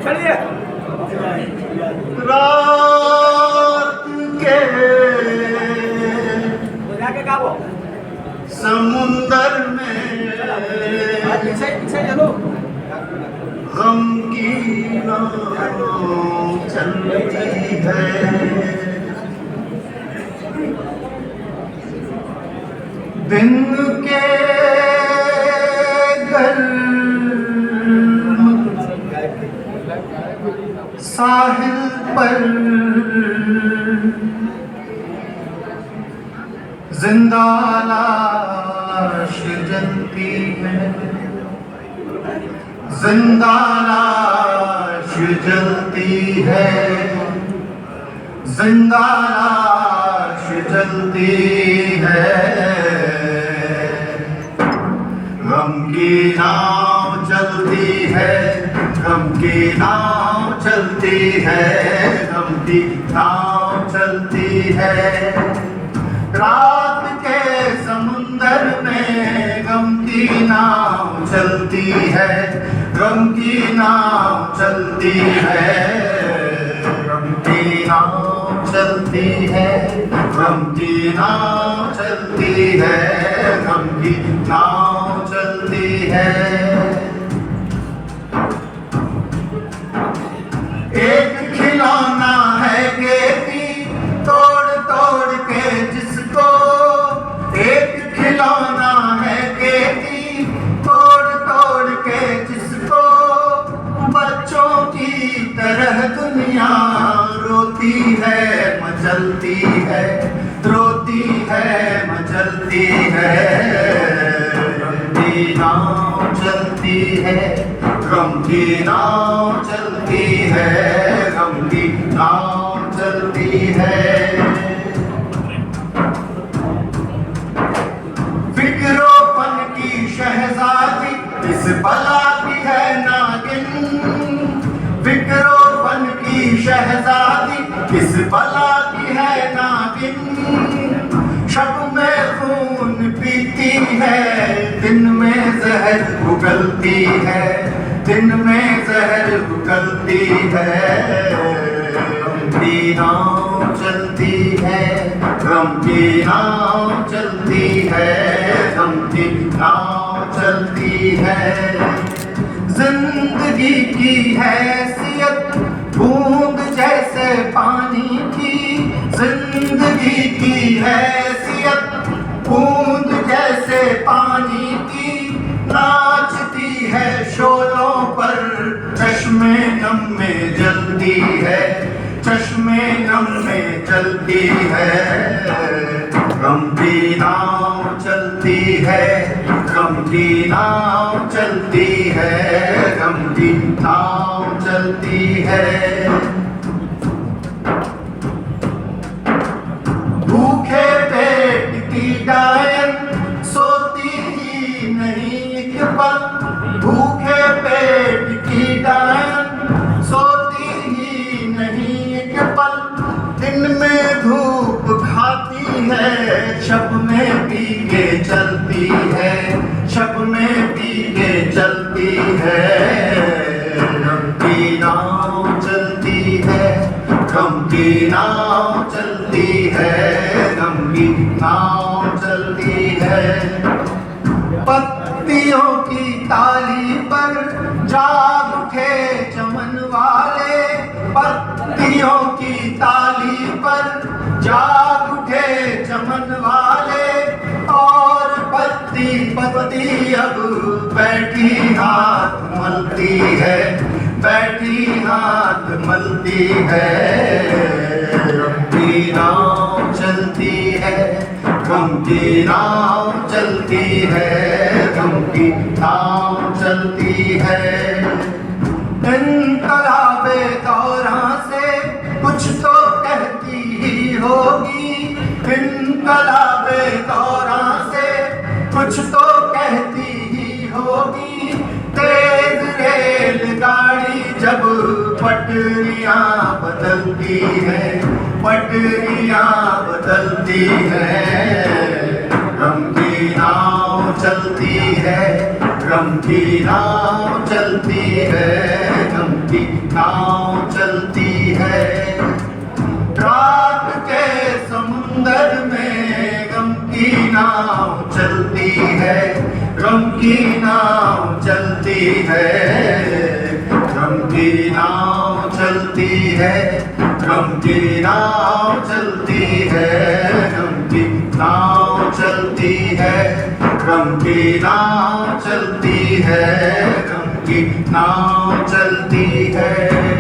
चलिए। रात के जाके गाओ समुंदर में पीछे पीछे चलो। गम की नाव चल रही है। दिन के गर्म साहिल पर जिंदा लाश जलती है, जिंदा लाश जलती है, जिंदा लाश जलती है। गम की नाव चलती है, गम की नाव चलती है, गम की नाव चलती है। रात के समुंदर में गम की नाव चलती है, गम की नाव चलती है, गम की नाव चलती है, गम की नाव चलती है, गम की नाव चलती है। एक खिलौना है खेती तोड़ तोड़ के जिसको, एक खिलौना है खेती तोड़ तोड़ के जिसको, बच्चों की तरह दुनिया रोती है मचलती है, रोती है मचलती है। गम की नाव चलती है, गम की नाव चलती है, गम की नाव चलती है। फिक्रोपन की शहजादी इस बला की है नागिन, फिक्रोपन की शहजादी इस बला की है नागिन। शब में खून पीती है, दिन में जहर उगलती है, दिन में जहर उगलती है। गम की नाव चलती है, गम की नाव चलती है, गम की नाव चलती है। जिंदगी की हैसियत बूंद जैसे पानी की, जिंदगी की हैसियत बूंद जैसे पानी की, नाचती है शोलों पर चश्मे नम में जलती है, चश्मे नम में जलती है। गम की नाव चलती है, गम की नाव चलती है, गम की नाव चलती है। भूखे पेट की डायन सोती ही नहीं एक पल, भूखे पेट की डायन सोती ही नहीं एक पल। दिन में धूप खाती है, शब में पी के चलती है, शब में पी के चलती है। गम की नाव चलती है, गम की नाव चलती है, गम की नाव चलती है। पत्तियों की ताली पर जाग उठे चमन वाले, पत्तियों की ताली पर जाग उठे चमन वाले। और पत्ती पत्ती अब बैठी हाथ मलती है, बैठी हाथ मलती है। गम की नाव चलती है, गम की नाव चलती है, गम की नाव चलती है। इनकलाबे दौरां से कुछ तो कहती ही होगी, इनकलाबे दौरां से कुछ तो कहती ही होगी। तेज रेलगाड़ी जब पटरियां बदलती है, पटरियां बदलती है। गम की नाव चलती है, गम की नाव चलती है, गम की नाव नाव चलती है, गम की नाव चलती है, गम की नाव चलती है, गम की नाव चलती है, गम की नाव चलती है, गम की नाव चलती है, गम की नाव चलती है।